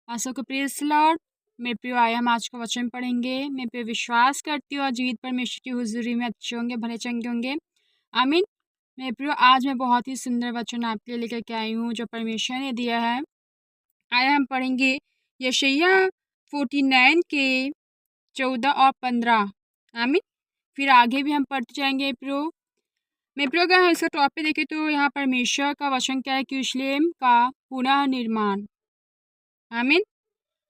आशा को praise Lord. मेरे प्रिय आए हम आज का वचन पढ़ेंगे। मैं पे विश्वास करती हूँ और जीवित परमेश्वर की हुज़ूरी में अच्छे होंगे, भले चंगे होंगे। आमीन। मेरे प्रिय आज मैं बहुत ही सुंदर वचन आपके लिए लेकर के आई हूँ जो परमेश्वर ने दिया है। आए हम पढ़ेंगे यशायाह 49 के 14 और 15। आमीन। फिर आगे भी हम पढ़ते जाएंगे प्रियो। मेरे प्रिय अगर हम इसका टॉपिक देखें तो यहाँ परमेश्वर का वचन क्या है कि यरूशलेम का पुनः निर्माण। आमीन।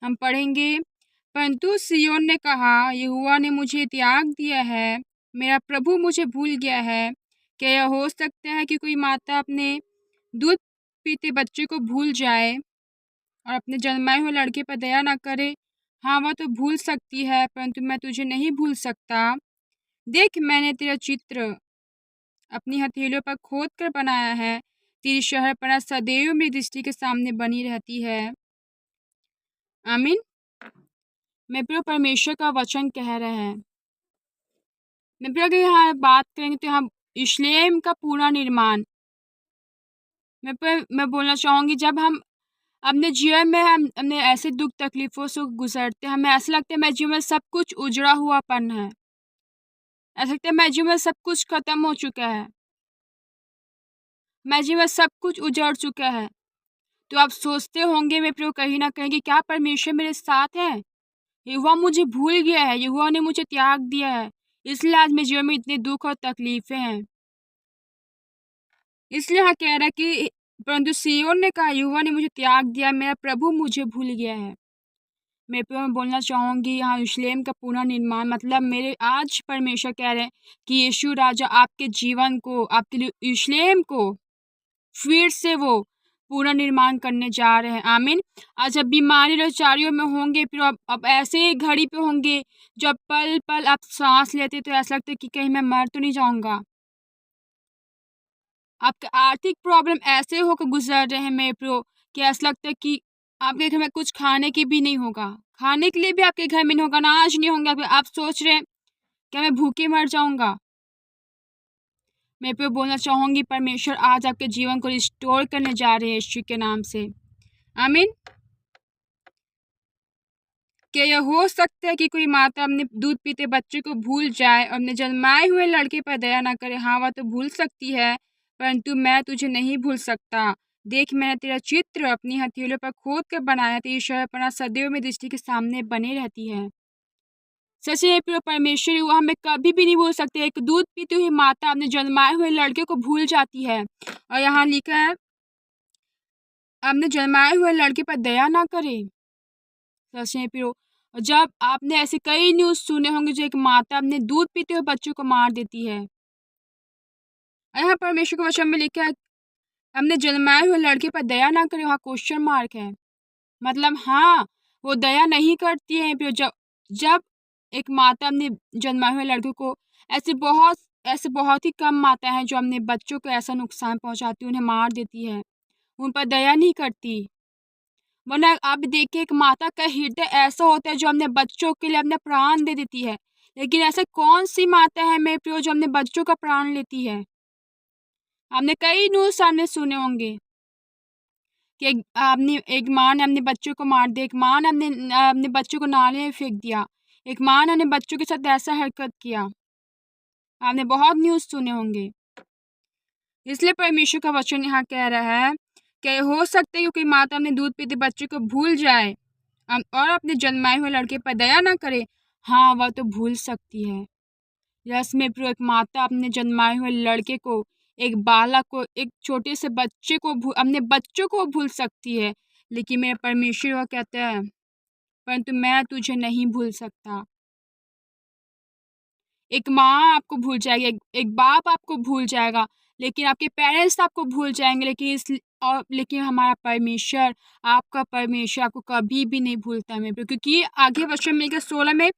हम पढ़ेंगे, परंतु सिय्योन ने कहा, यहोवा ने मुझे त्याग दिया है, मेरा प्रभु मुझे भूल गया है। क्या यह हो सकता है कि कोई माता अपने दूध पीते बच्चे को भूल जाए और अपने जन्माए हुए लड़के पर दया ना करे? हाँ, वह तो भूल सकती है, परंतु मैं तुझे नहीं भूल सकता। देख, मैंने तेरा चित्र अपनी हथेलियों पर खोद कर बनाया है। तेरी शहरपनाह सदैव मेरी दृष्टि के सामने बनी रहती है। आमीन। मैं प्रिय परमेश्वर का वचन कह रहे हैं। मैं प्रिय अगर यहाँ बात करेंगे तो यहाँ यरूशलेम का पूरा निर्माण। मैं बोलना चाहूँगी, जब हम अपने जीवन में हम अपने ऐसे दुख तकलीफ़ों से गुजरते हैं, हमें ऐसा लगता है मेरे जीवन में सब कुछ उजड़ा हुआपन है। ऐसा लगता है मेरे जीवन में सब कुछ खत्म हो चुका है, मेरे जीवन में सब कुछ उजड़ चुका है। तो आप सोचते होंगे मेरे प्रिय कहीं ना कहीं कि क्या परमेश्वर मेरे साथ है? यहोवा मुझे भूल गया है, यहोवा ने मुझे त्याग दिया है, इसलिए आज मेरे जीवन में इतने दुख और तकलीफें हैं। इसलिए यहाँ कह रहा है कि परंतु सिय्योन ने कहा, यहोवा ने मुझे त्याग दिया, मेरा प्रभु मुझे भूल गया है। मैं मैं बोलना चाहूँगी यहाँ यरूशलेम का पुनः निर्माण मतलब मेरे आज परमेश्वर कह रहे हैं कि यीशु राजा आपके जीवन को, आपके लिए यरूशलेम को फिर से वो पुनर्निर्माण करने जा रहे हैं। आमीन। आज जब बीमारी लाचारियों में होंगे, फिर अब ऐसे घड़ी पे होंगे जब पल पल आप सांस लेते तो ऐसा लगता है कि कहीं मैं मर तो नहीं जाऊंगा। आपका आर्थिक प्रॉब्लम ऐसे होकर गुजर रहे हैं मेरे प्रो कि ऐसा लगता है कि आपके घर में कुछ खाने की भी नहीं होगा, खाने के लिए भी आपके घर में नहीं होगा, अनाज नहीं होंगे। आप सोच रहे हैं क्या मैं भूखे मर जाऊंगा। मैं पे बोलना चाहूँगी परमेश्वर आज आपके जीवन को रिस्टोर करने जा रहे हैं यीशु के नाम से। आमीन। क्या यह हो सकता है कि कोई माता अपने दूध पीते बच्चे को भूल जाए और अपने जन्माए हुए लड़के पर दया ना करे? हाँ, वह तो भूल सकती है, परंतु मैं तुझे नहीं भूल सकता। देख, मैंने तेरा चित्र अपनी हथेलियों पर खोद कर बनाया, तेरी शहरपनाह सदैव मेरी दृष्टि के सामने बने रहती है। सच है प्रिय परमेश्वर, वो हमें कभी भी नहीं भूल सकते। एक दूध पीती हुई माता अपने जन्माए हुए लड़के को भूल जाती है, और यहाँ लिखा है अपने जन्माए हुए लड़के पर दया ना करे। सच है प्रियो, जब आपने ऐसे कई न्यूज़ सुने होंगे जो एक माता अपने दूध पीते हुए बच्चों को मार देती है। यहाँ परमेश्वर के वचन में लिखा है हमने जन्माए हुए लड़के पर दया ना करे, वहाँ क्वेश्चन मार्क है। मतलब हाँ, वो दया नहीं करती है प्रियो। जब जब एक माता अपने जन्माए हुए लड़के को ऐसे बहुत ही कम माता हैं जो अपने बच्चों को ऐसा नुकसान पहुंचाती, उन्हें मार देती है, उन पर दया नहीं करती। वरना आप देखिए एक माता का हृदय ऐसा होता है जो अपने बच्चों के लिए अपने प्राण दे देती है, लेकिन ऐसे कौन सी माता है मेरे प्रियो जो अपने बच्चों का प्राण लेती है? आपने कई न्यूज़ सामने सुने होंगे कि एक माँ ने अपने बच्चों को मार दिया, एक माँ ने अपने बच्चों को नाले में फेंक दिया, एक माँ ने अपने बच्चों के साथ ऐसा हरकत किया। आपने बहुत न्यूज़ सुने होंगे। इसलिए परमेश्वर का वचन यहाँ कह रहा है कि हो सकता है कि कोई माता अपने दूध पीते बच्चे को भूल जाए और अपने जन्माए हुए लड़के पर दया ना करे। हाँ, वह तो भूल सकती है। यस में प्रिय, एक माता अपने जन्माए हुए लड़के को, एक बालक को, एक छोटे से बच्चे को अपने बच्चों को भूल सकती है, लेकिन मेरे परमेश्वर वह कहता है परंतु मैं तुझे नहीं भूल सकता। एक माँ आपको भूल जाएगी, एक बाप आपको भूल जाएगा, लेकिन आपके पेरेंट्स आपको भूल जाएंगे, लेकिन हमारा परमेश्वर, आपका परमेश्वर आपको कभी भी नहीं भूलता मेरे, क्योंकि आगे वचन में 16 में,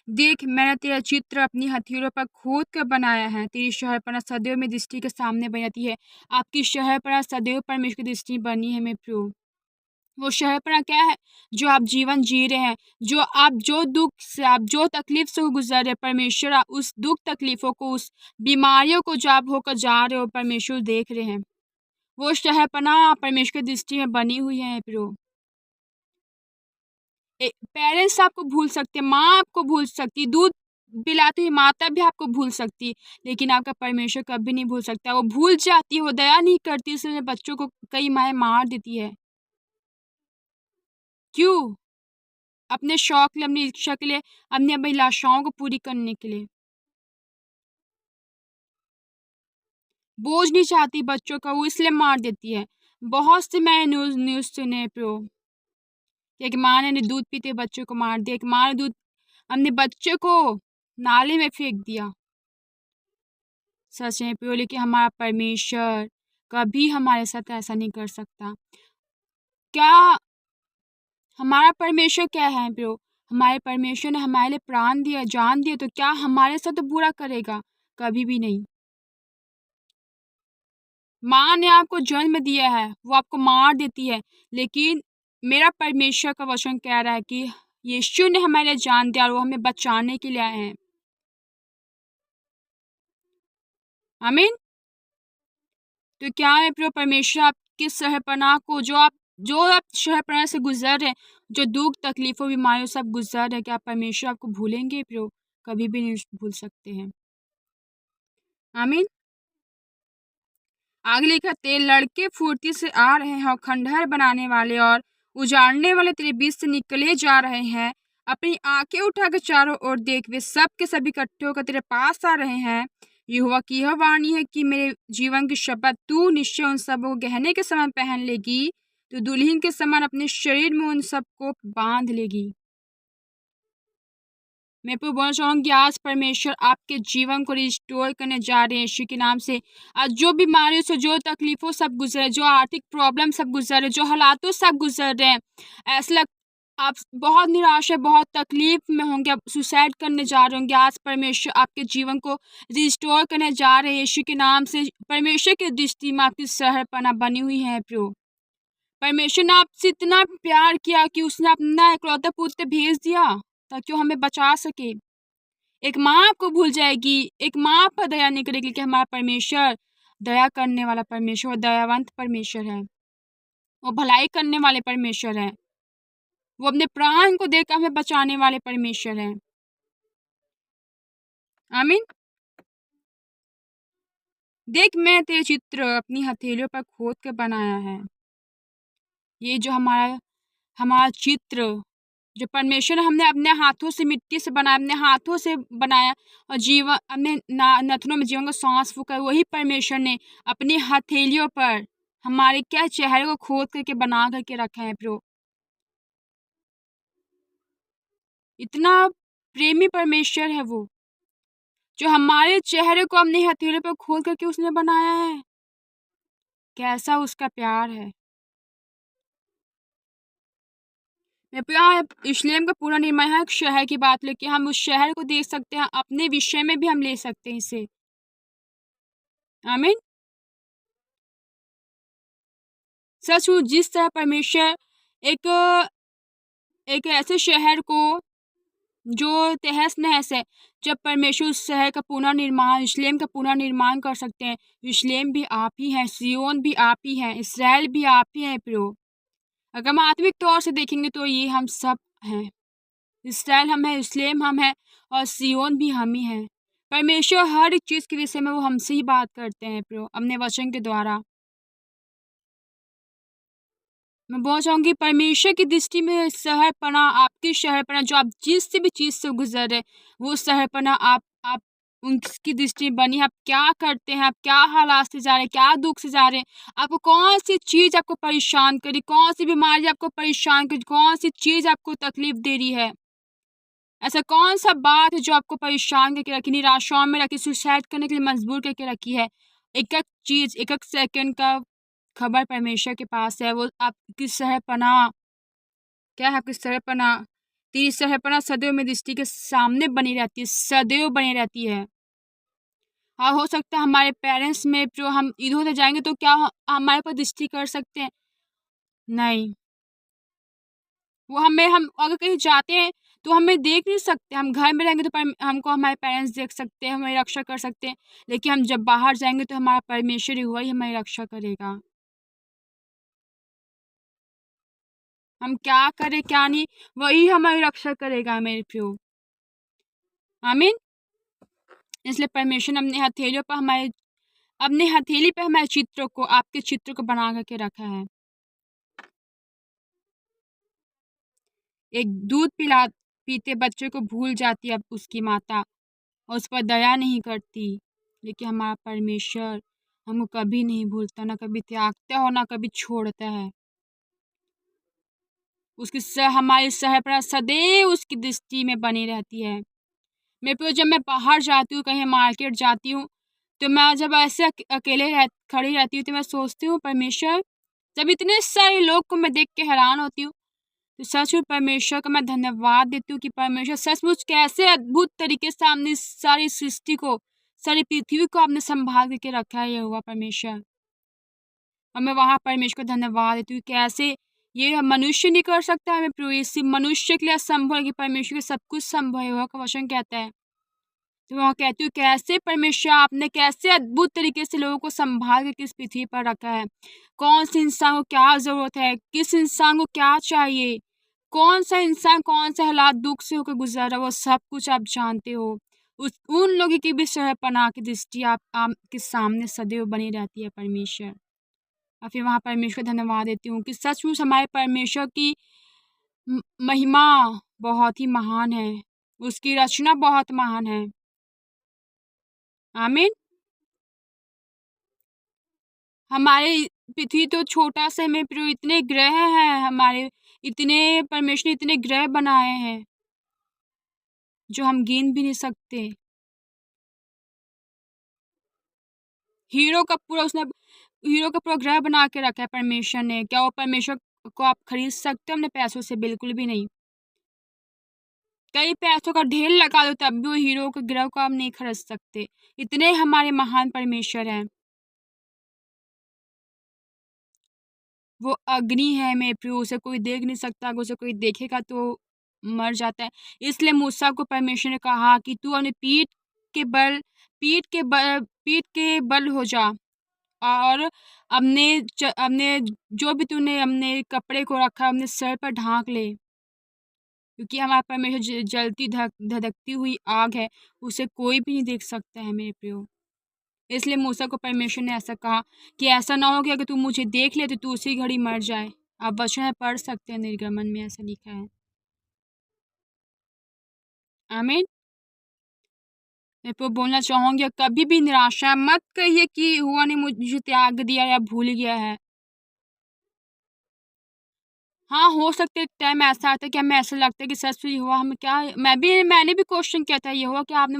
देख मैंने तेरा चित्र अपनी हथेलियों पर खोद कर बनाया है, तेरी शहरपनाह सदैव मेरी दृष्टि के सामने बनी रहती है। आपकी शहरपनाह सदैव परमेश्वर की दृष्टि बनी है मेरे प्रियो। वो शहरपनाह क्या है? जो आप जीवन जी रहे हैं, जो दुख से, आप जो तकलीफ से गुजर रहे, परमेश्वर उस दुख तकलीफों को, उस बीमारियों को जो आप होकर जा रहे हो, परमेश्वर देख रहे हैं। वो शहरपनाह परमेश्वर की दृष्टि में बनी हुई है प्रियो। पेरेंट्स आपको भूल सकते हैं, माँ आपको भूल सकती, दूध पिलाती हुई माता भी आपको भूल सकती, लेकिन आपका परमेश्वर कभी नहीं भूल सकता। वो भूल जाती है, वो दया नहीं करती, इसलिए बच्चों को कई माएँ मार देती है। क्यों? अपने शौक के लिए, अपनी इच्छा के लिए, अपनी अभिलाषाओं को पूरी करने के लिए। बोझ नहीं चाहती बच्चों का, वो इसलिए मार देती है। बहुत से मैंने न्यूज़ सुने प्रो, एक माँ ने दूध पीते बच्चों को मार दिया, एक माँ ने दूध अपने बच्चे को नाले में फेंक दिया। सच है प्रो, लेकिन हमारा परमेश्वर कभी हमारे साथ ऐसा नहीं कर सकता। क्या हमारा परमेश्वर क्या है प्रो? हमारे परमेश्वर ने हमारे लिए प्राण दिया, जान दिया, तो क्या हमारे साथ बुरा करेगा? कभी भी नहीं। माँ ने आपको जन्म दिया है, वो आपको मार देती है, लेकिन मेरा परमेश्वर का वचन कह रहा है कि यीशु ने हमारे लिए जान दिया और वो हमें बचाने के लिए आए हैं। आमीन। तो क्या है प्रिय, परमेश्वर आपकी सहपनाह को, जो आप सहपनाह से गुजर रहे हैं, जो दुख तकलीफों बीमारियों से आप गुजर रहे हैं, क्या परमेश्वर आपको भूलेंगे प्रिय? कभी भी नहीं भूल सकते हैं। आमीन। आगे लिखा, तेरे लड़के फुर्ती से आ रहे हैं और खंडहर बनाने वाले और उजाड़ने वाले तेरे बीच से निकले जा रहे हैं। अपनी आंखें उठाकर चारों ओर देख, वे सब के सभी इकट्ठे होकर तेरे पास आ रहे हैं। यहोवा की यह वाणी है कि मेरे जीवन की शपथ, तू निश्चय उन सबको गहने के समान पहन लेगी, तो दुल्हन के समान अपने शरीर में उन सबको बांध लेगी। मैं आपको बोलना चाहूँगी, आज परमेश्वर आपके जीवन को रिस्टोर करने जा रहे हैं यीशु के नाम से। आज जो बीमारियों से, जो तकलीफों सब गुजरे, जो आर्थिक प्रॉब्लम सब गुजरे, जो हालातों सब गुजर रहे हैं, ऐसा लग आप बहुत निराश है, बहुत तकलीफ में होंगे, आप सुसाइड करने जा रहे होंगे, आज परमेश्वर आपके जीवन को रिस्टोर करने जा रहे हैं यीशु के नाम से। परमेश्वर की दृष्टि में आपकी सहरपना बनी हुई है प्रो। परमेश्वर ने आपसे इतना प्यार किया कि उसने अपना इकलौता पुत्र भेज दिया ताकि वो हमें बचा सके। एक माँ आपको भूल जाएगी, एक माँ आप पर दया नहीं करेगी, कि हमारा परमेश्वर दया करने वाला परमेश्वर, दयावंत परमेश्वर है, वो भलाई करने वाले परमेश्वर है, वो अपने प्राण को देकर हमें बचाने वाले परमेश्वर है। आमीन। देख, मैं तेरे चित्र अपनी हथेलियों पर खोद कर बनाया है। ये जो हमारा हमारा चित्र, जो परमेश्वर हमने अपने हाथों से मिट्टी से बनाया, अपने हाथों से बनाया, और जीवन अपने नथनों में जीवन का सांस फूका, वही परमेश्वर ने अपनी हथेलियों पर हमारे क्या चेहरे को खोद करके बना करके रखा है प्रो। इतना प्रेमी परमेश्वर है वो, जो हमारे चेहरे को अपनी हथेलियों पर खोद करके उसने बनाया है। कैसा उसका प्यार है। यरूशलेम का पूरा निर्माण है, एक शहर की बात लेके हम उस शहर को देख सकते हैं, अपने विषय में भी हम ले सकते हैं इसे। आमीन। सच, जिस तरह परमेश्वर एक एक ऐसे शहर को जो तहस नहस है, जब परमेश्वर उस शहर का पुनर्निर्माण, यरूशलेम का पुनर्निर्माण कर सकते हैं। यरूशलेम भी आप ही हैं, सिय्योन भी आप ही हैं, इस्राएल भी आप ही हैं प्रियो। अगर हम आत्मिक तौर से देखेंगे तो ये हम सब हैं। इस्राएल हम हैं, यरूशलेम हम हैं, और सिय्योन भी हम ही हैं। परमेश्वर हर एक चीज़ के विषय में वो हमसे ही बात करते हैं प्रियो, अपने वचन के द्वारा। मैं बोलना चाहूँगी, परमेश्वर की दृष्टि में शहरपना, आपकी शहरपना, जो आप जिस भी चीज़ से गुजर रहे, वो शहरपना आप उनकी दृष्टि में बनी है। आप क्या करते हैं, आप क्या हालात से जा रहे हैं, क्या दुख से जा रहे हैं, आपको कौन सी चीज़ आपको परेशान करी, कौन सी बीमारी आपको परेशान करी, कौन सी चीज़ आपको तकलीफ दे रही है, ऐसा कौन सा बात है जो आपको परेशान करके रखी, निराशाओं में रखी, सुसाइड करने के लिए मजबूर करके रखी है। एक एक चीज़, एक एक सेकंड का खबर परमेश्वर के पास है। वो आपकी सहपनाह क्या है, आपकी सहपनाह, तेरी सहपनाह सदैव मेरी दृष्टि के सामने बनी रहती है, सदैव बनी रहती है। हाँ, हो सकता है हमारे पेरेंट्स में जो हम इधर उधर जाएंगे तो क्या हमारे पर दृष्टि कर सकते हैं? नहीं। वो हम अगर कहीं जाते हैं तो हमें देख नहीं सकते, हम घर में रहेंगे तो हमको हमारे पेरेंट्स देख सकते हैं, हमारी रक्षा कर सकते हैं, लेकिन हम जब बाहर जाएंगे तो हमारा परमेश्वर ही हुआ ही हमारी रक्षा करेगा। हम क्या करें क्या नहीं, वही हमारी रक्षा करेगा मेरे प्रियो। आमीन। इसलिए परमेश्वर ने अपने हथेली पे हमारे चित्रों को, आपके चित्र को बना करके रखा है। एक दूध पीते बच्चे को भूल जाती है उसकी माता और उस पर दया नहीं करती, लेकिन हमारा परमेश्वर हमको कभी नहीं भूलता, ना कभी त्यागता और ना कभी छोड़ता है। हमारी सहप्रजा सदैव उसकी दृष्टि में बनी रहती है। मेरे पे जब मैं बाहर जाती हूँ, कहीं मार्केट जाती हूँ, तो मैं जब ऐसे अकेले खड़ी रहती हूँ तो मैं सोचती हूँ परमेश्वर, जब इतने सारे लोग को मैं देख के हैरान होती हूँ, तो सच में परमेश्वर का मैं धन्यवाद देती हूँ कि परमेश्वर सचमुच कैसे अद्भुत तरीके से आपने सारी सृष्टि को, सारी पृथ्वी को आपने संभाल के रखा है, ये हुआ परमेश्वर। और मैं वहाँ परमेश्वर को धन्यवाद देती हूँ कैसे ये मनुष्य नहीं कर सकता, हमें प्रवेश मनुष्य के लिए असंभव है कि परमेश्वर के सब कुछ संभव है, वह का वचन कहता है। तो वहाँ कहती हूँ कैसे परमेश्वर आपने कैसे अद्भुत तरीके से लोगों को संभाल के किस पृथ्वी पर रखा है, कौन से इंसान को क्या ज़रूरत है, किस इंसान को क्या चाहिए, कौन सा इंसान कौन से हालात दुख से होकर गुजर रहा है, वो सब कुछ आप जानते हो। उन लोगों की भी पनाह की दृष्टि आपके सामने सदैव बनी रहती है परमेश्वर। और फिर वहाँ परमेश्वर धन्यवाद देती हूँ कि सचमुच हमारे परमेश्वर की महिमा बहुत ही महान है, उसकी रचना बहुत महान है। आमीन। हमारे पृथ्वी तो छोटा सा में फिर इतने ग्रह हैं, हमारे इतने परमेश्वर ने इतने ग्रह बनाए हैं जो हम गिन भी नहीं सकते। हीरो का पूरा ग्रह बना के रखा है परमेश्वर ने। क्या वो परमेश्वर को आप खरीद सकते हो अपने पैसों से? बिल्कुल भी नहीं। कई पैसों का ढेर लगा दो तब भी वो हीरो के ग्रह को आप नहीं खरीद सकते। इतने हमारे महान परमेश्वर हैं। वो अग्नि है मेरे प्रियो, उसे कोई देख नहीं सकता, अगर उसे कोई देखेगा तो मर जाता है। इसलिए मूसा को परमेश्वर ने कहा कि तू अपने पीठ के बल हो जा और अपने जो भी तूने अपने कपड़े को रखा अपने सर पर ढांक ले, क्योंकि हमारा परमेश्वर जलती धधकती हुई आग है, उसे कोई भी नहीं देख सकता है मेरे प्रियो। इसलिए मूसा को परमेश्वर ने ऐसा कहा कि ऐसा ना हो कि अगर तू मुझे देख ले तो तू उसी घड़ी मर जाए। आप वचन में पढ़ सकते हैं, निर्गमन में ऐसा लिखा है। आमीन। मैं तो बोलना चाहूँगी कभी भी निराशा मत कहिए कि हुआ ने मुझे त्याग दिया या भूल गया है। हाँ, हो सकता है टाइम ऐसा आता है कि हमें ऐसा लगता है कि सच में हुआ हम क्या, मैंने भी क्वेश्चन किया था, ये हुआ कि आपने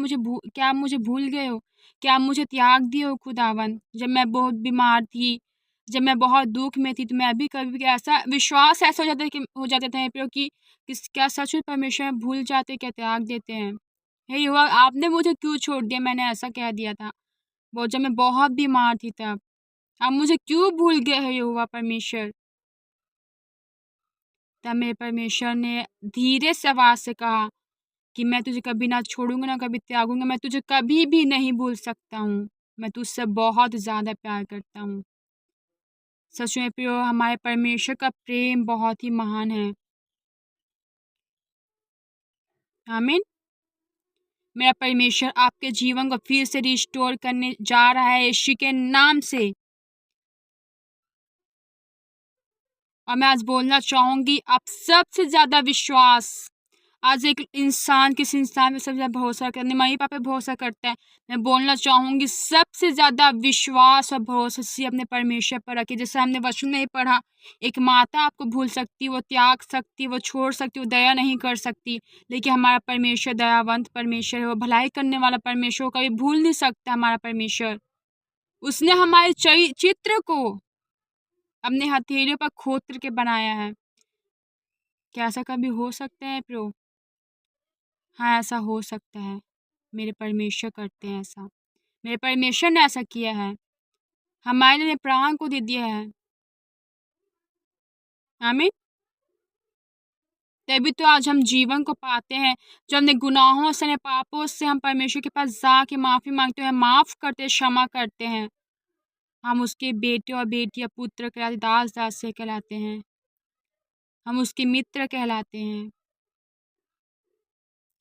क्या आप मुझे भूल गए हो? क्या आप मुझे त्याग दिए हो खुदावन? जब मैं बहुत बीमार थी, जब मैं बहुत दुःख में थी, तो मैं भी कभी ऐसा विश्वास ऐसा हो जाता था मेरे कि क्या सच में परमेश्वर भूल जाते, क्या त्याग देते हैं? हे यहोवा, आपने मुझे क्यों छोड़ दिया? मैंने ऐसा कह दिया था। वो जब मैं बहुत बीमार थी तब। आप मुझे क्यों भूल गए हे यहोवा परमेश्वर? तब मेरे परमेश्वर ने धीरे से आवाज़ से कहा कि मैं तुझे कभी ना छोड़ूँगा, ना कभी त्यागूँगा, मैं तुझे कभी भी नहीं भूल सकता हूँ। मैं तुझसे बहुत ज़्यादा प्यार करता हूँ। सच में प्रियो, हमारे परमेश्वर का प्रेम बहुत ही महान है। आमीन। मेरा परमेश्वर आपके जीवन को फिर से रिस्टोर करने जा रहा है यीशु के नाम से। और मैं आज बोलना चाहूँगी, आप सबसे ज़्यादा विश्वास आज एक इंसान किस इंसान में सबसे ज़्यादा भरोसा करने मम्मी पापा पे भरोसा करता है। मैं बोलना चाहूँगी सबसे ज़्यादा विश्वास और भरोसा से अपने परमेश्वर पर रखिए। जैसे हमने वचन में ही पढ़ा, एक माता आपको भूल सकती, वो त्याग सकती, वो छोड़ सकती, वो दया नहीं कर सकती, लेकिन हमारा परमेश्वर दयावंत परमेश्वर है, वो भलाई करने वाला परमेश्वर, वो कभी भूल नहीं सकता हमारा परमेश्वर। उसने हमारे चित्र को अपने हथेलियों पर खोद करके बनाया है। क्या ऐसा कभी हो सकता है प्रो? हाँ, ऐसा हो सकता है। मेरे परमेश्वर करते हैं ऐसा। मेरे परमेश्वर ने ऐसा किया है। हमारे लिए प्राण को दे दिया है। आमीन। तभी तो आज हम जीवन को पाते हैं। जब हमने गुनाहों से, अपने पापों से हम परमेश्वर के पास जाके माफ़ी मांगते हैं, माफ़ करते, क्षमा करते हैं। हम उसके बेटे और बेटियां, पुत्र कहलाते, दास दासियां कहलाते हैं। हम उसके मित्र कहलाते हैं।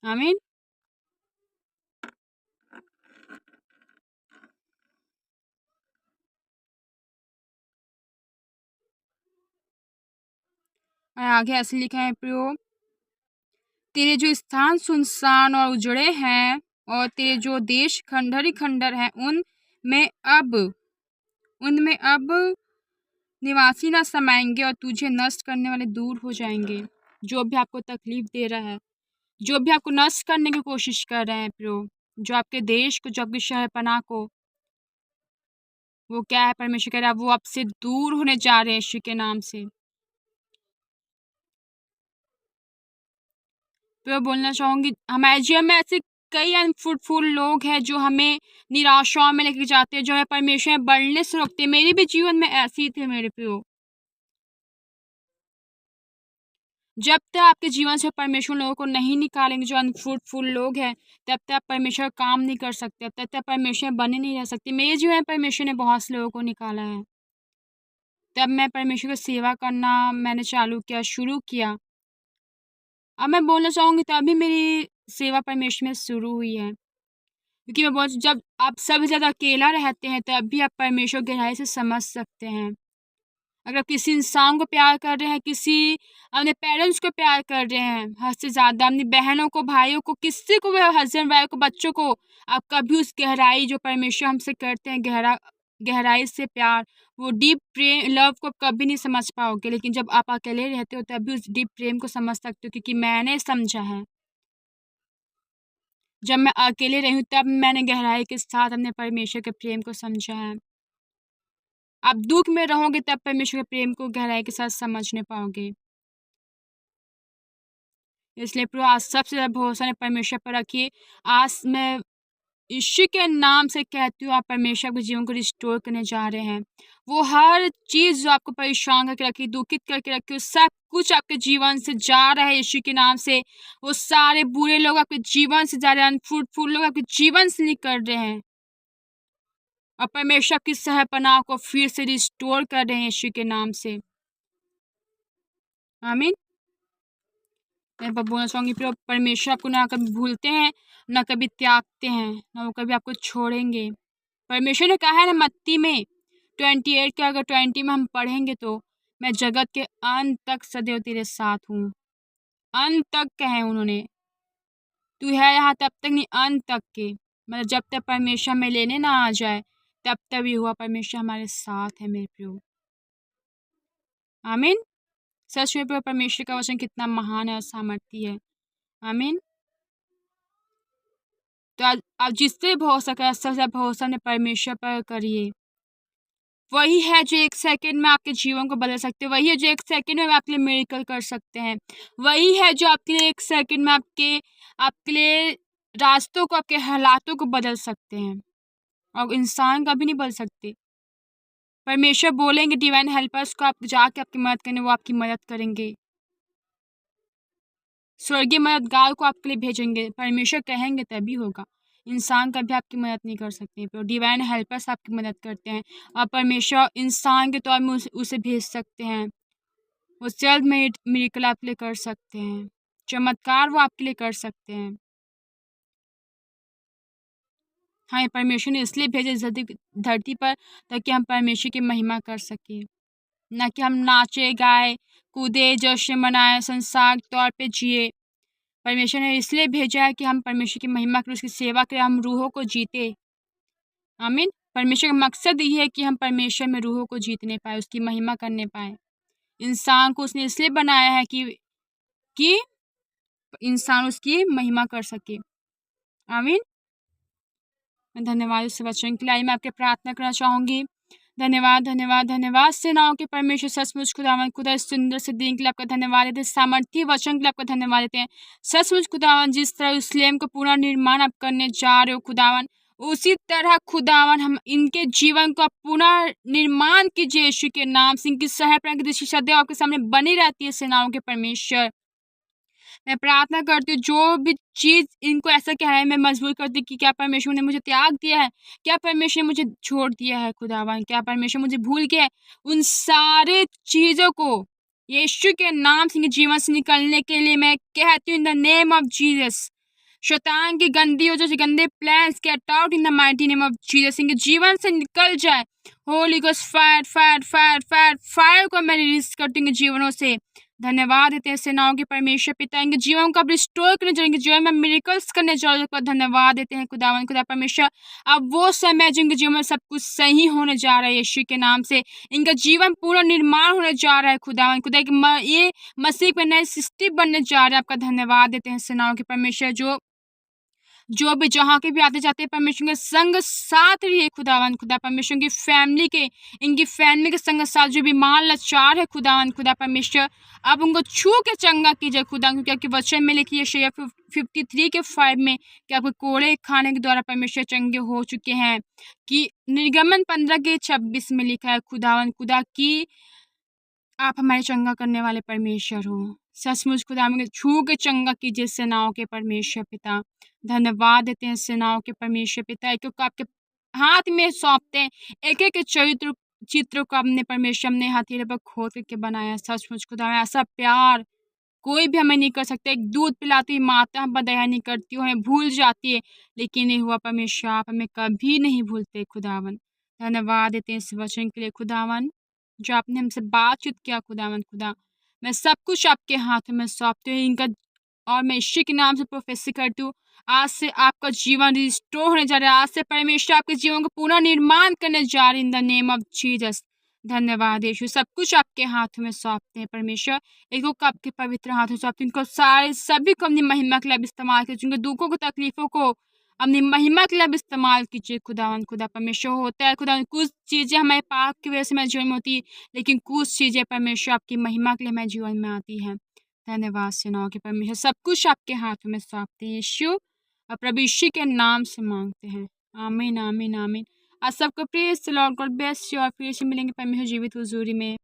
आमीन। और आगे ऐसे लिखा है प्रियो, तेरे जो स्थान सुनसान और उजड़े हैं और तेरे जो देश खंडर ही खंडर हैं, उनमें अब निवासी ना समाएंगे और तुझे नष्ट करने वाले दूर हो जाएंगे। जो भी आपको तकलीफ दे रहा है, जो भी आपको नष्ट करने की कोशिश कर रहे हैं प्रियो, जो आपके देश को, जो आपकी शहरपनाह को, वो क्या है, परमेश्वर कह रहा है वो आपसे दूर होने जा रहे हैं यीशु के नाम से। तो बोलना चाहूंगी, हमारे जीवन में ऐसे कई अनफ्रूटफुल लोग हैं जो हमें निराशाओं में लेकर जाते हैं, जो हमें परमेश्वर में बढ़ने से रोकते हैं। मेरे भी जीवन में ऐसे ही थे मेरे प्रियो। जब तक आपके जीवन से परमेश्वर लोगों को नहीं निकालेंगे, जो अनफ्रूटफुल लोग हैं, तब तक परमेश्वर काम नहीं कर सकते, तब तक परमेश्वर बने नहीं रह सकते। मेरे जीवन में परमेश्वर ने बहुत से लोगों को निकाला है। तब मैं परमेश्वर की सेवा करना मैंने चालू किया, शुरू किया। अब मैं बोलना चाहूँगी तभी मेरी सेवा परमेश्वर में शुरू हुई है, क्योंकि मैं बोल, जब आप सबसे ज़्यादा अकेला रहते हैं तब भी आप परमेश्वर गहराई से समझ सकते हैं। अगर आप किसी इंसान को प्यार कर रहे हैं, किसी अपने पेरेंट्स को प्यार कर रहे हैं हद से ज़्यादा, अपनी बहनों को, भाइयों को, किसी को भी, हस्बैंड वाइफ को, बच्चों को, आप कभी उस गहराई जो परमेश्वर हमसे करते हैं, गहराई से प्यार, वो डीप प्रेम, लव को कभी नहीं समझ पाओगे। लेकिन जब आप अकेले रहते हो तभी उस डीप प्रेम को समझ सकते हो, क्योंकि मैंने समझा है। जब मैं अकेले रही हूँ तब मैंने गहराई के साथ अपने परमेश्वर के प्रेम को समझा है। आप दुख में रहोगे तब परमेश्वर के प्रेम को गहराई के साथ समझने पाओगे। इसलिए प्रभु आज सबसे ज़्यादा भरोसा परमेश्वर पर रखिए। आज मैं यीशु के नाम से कहती हूँ, आप परमेश्वर के जीवन को रिस्टोर करने जा रहे हैं। वो हर चीज़ जो आपको परेशान करके रखी, दुखित करके रखी, सब कुछ आपके जीवन से जा रहा है यीशु के नाम से। वो सारे बुरे लोग आपके जीवन से जा रहे हैं, अनफ्रूटफुल लोग आपके जीवन से निकल रहे हैं, और परमेश्वर की सहपनाह को फिर से रिस्टोर कर रहे हैं यीशु के नाम से। आमीन। मैं बोलना चाहूँगी, परमेश्वर आपको ना कभी भूलते हैं, ना कभी त्यागते हैं, ना वो कभी आपको छोड़ेंगे। परमेश्वर ने कहा है ना मत्ती में 28 के अगर 20 में हम पढ़ेंगे तो, मैं जगत के अंत तक सदैव तेरे साथ हूँ। अंत तक कहे उन्होंने, तू है यहाँ तब तक नहीं, अंत तक के, मतलब जब तक परमेश्वर में लेने ना आ जाए तब तक भी हुआ परमेश्वर हमारे साथ है मेरे प्रियो। आमीन। सच में परमेश्वर का वचन कितना महान है और सामर्थी है। आमीन। तो आप जिससे भरोसा कर, सबसे भरोसा अपने परमेश्वर पर करिए। वही है जो एक सेकंड में आपके जीवन को बदल सकते हैं, वही है जो एक सेकंड में आपके लिए मिरेकल कर सकते हैं, वही है जो आपके लिए एक सेकंड में आपके लिए रास्तों को, आपके हालातों को बदल सकते हैं, और इंसान कभी नहीं बदल सकते। परमेश्वर बोलेंगे डिवाइन हेल्पर्स को, आप जाके आपकी मदद करने, वो आपकी मदद करेंगे। स्वर्गीय मददगार को आपके लिए भेजेंगे, परमेश्वर कहेंगे तभी होगा। इंसान कभी आपकी मदद नहीं कर सकते, तो डिवाइन हेल्पर्स आपकी मदद करते हैं, और परमेश्वर इंसान के तौर में उसे भेज सकते हैं। वो जल्द मिरेकल आपके लिए कर सकते हैं, चमत्कार वो आपके लिए कर सकते हैं। हाँ, परमेश्वर ने इसलिए भेजे धरती पर ताकि हम परमेश्वर की महिमा कर सकें, ना कि हम नाचे, गाए, कूदे, जश्न मनाए, संसार तौर पे जिए। परमेश्वर ने इसलिए भेजा है कि हम परमेश्वर की महिमा करें, उसकी सेवा करें, हम रूहों को जीते। आमीन। परमेश्वर का मकसद ये है कि हम परमेश्वर में रूहों को जीतने पाए, उसकी महिमा करने पाए। इंसान को उसने इसलिए बनाया है कि इंसान उसकी महिमा कर सके। आमीन। मैं धन्यवाद इस वचन के लिए। मैं आपके प्रार्थना करना चाहूँगी। धन्यवाद, धन्यवाद, धन्यवाद सेनाओं के परमेश्वर, सचमुच खुदावन, खुदा इस सुंदर से दिन के लिए आपका धन्यवाद देते हैं, सामर्थ्य वचन के लिए आपका धन्यवाद देते हैं। सचमुच खुदावन, जिस तरह यरूशलेम का पूरा निर्माण आप करने जा रहे हो खुदावन, उसी तरह खुदावन हम इनके जीवन का पुनः निर्माण कीजिए यीशु के नाम से। इनकी सहप्रज्ञा की दृष्टि सदैव आपके सामने बनी रहती है सेनाओं के परमेश्वर। मैं प्रार्थना करती हूँ, जो भी चीज़ इनको ऐसा कहने में मजबूर करती कि क्या परमेश्वर ने मुझे त्याग दिया है, क्या परमेश्वर ने मुझे छोड़ दिया है खुदावन, क्या परमेश्वर मुझे भूल गया है, उन सारे चीज़ों को यीशु के नाम से इनके जीवन से निकलने के लिए मैं कहती हूँ in the name of Jesus. शैतान की गंदी और जो गंदे plans get out in the mighty name of Jesus. इनके जीवन से निकल जाए। Holi ghost fire fire fire fire fire को मैं रिलीज करती हूँ इनके जीवनों से। धन्यवाद देते हैं सेनाओं के परमेश्वर पिता, इनके जीवन को अब रिस्टोर करने जाएंगे, जीवन में मिरेकल्स करने जाओगे। धन्यवाद देते हैं खुदावन खुदा परमेश्वर। अब वो समय जिनके जीवन में सब कुछ सही होने जा रहा है यीशु के नाम से, इनका जीवन पूरा निर्माण होने जा रहा है खुदावन खुदा ये मसीह में नए सृष्टि बनने जा रहा है। आपका धन्यवाद देते हैं सेनाओं के परमेश्वर। जो भी जहाँ के भी आते जाते हैं परमेश्वर के संग साथ रहिए खुदावन खुदा परमेश्वर की फैमिली के, इनकी फैमिली के संग साथ जो बीमार लाचार है खुदावन खुदा परमेश्वर, अब उनको छू के चंगा कीजिए खुदा, क्योंकि आपके वचन में लिखी है शेयर 53 के 5 में कि आपके कोड़े खाने के द्वारा परमेश्वर चंगे हो चुके हैं। कि निर्गमन 15 के 26 में लिखा है खुदावन खुदा की आप हमारे चंगा करने वाले परमेश्वर हो। सचमुच खुदा हमें छू के चंगा कीजिए सेनाओं के परमेश्वर पिता। धन्यवाद देते हैं सेनाओं के परमेश्वर पिता, एक एक आपके हाथ में सौंपते हैं, एक एक चित्र को अपने परमेश्वर ने हथेली पर खोद करके बनाया। सचमुच खुदा में ऐसा प्यार कोई भी हमें नहीं कर सकता। एक दूध पिलाती हुई माता हम पर दया नहीं करती, हमें भूल जाती है, लेकिन नहीं हुआ परमेश्वर आप हमें कभी नहीं भूलते खुदावन। धन्यवाद देते हैं इस वचन के लिए खुदावन, जो आपने हमसे बातचीत किया खुदावन खुदा। मैं सब कुछ आपके हाथों में सौंपती हूँ इनका, और मैं यीशु के नाम से प्रोफेसी करती हूँ आज से आपका जीवन रिस्टोर होने जा रहा है। आज से परमेश्वर आपके जीवन को पूरा निर्माण करने जा रहे हैं in the name of Jesus. धन्यवाद यीशु, सब कुछ आपके हाथों में सौंपते हैं परमेश्वर, एक आपके पवित्र हाथों सौंपते हैं। इनको सारे सभी को अपनी महिमा के लिए इस्तेमाल कीजिए, उनके दुखों को तकलीफों को अपनी महिमा के लिए इस्तेमाल कीजिए खुदावन खुदा परमेश्वर। होता है खुदा कुछ चीज़ें हमारे पाप की वजह से हमारे जीवन में होती है, लेकिन कुछ चीज़ें परमेश्वर आपकी महिमा के लिए हमारे जीवन में आती हैं। धन्यवाद सेनाओं के परमेश्वर, सब कुछ आपके हाथों में सौंपते हैं यीशु, और प्रभु यीशु के नाम से मांगते हैं, आमीन आमीन आमीन। आज सबको praise the Lord, God bless you, और फिर से मिलेंगे परमेश्वर जीवित हुजूरी में।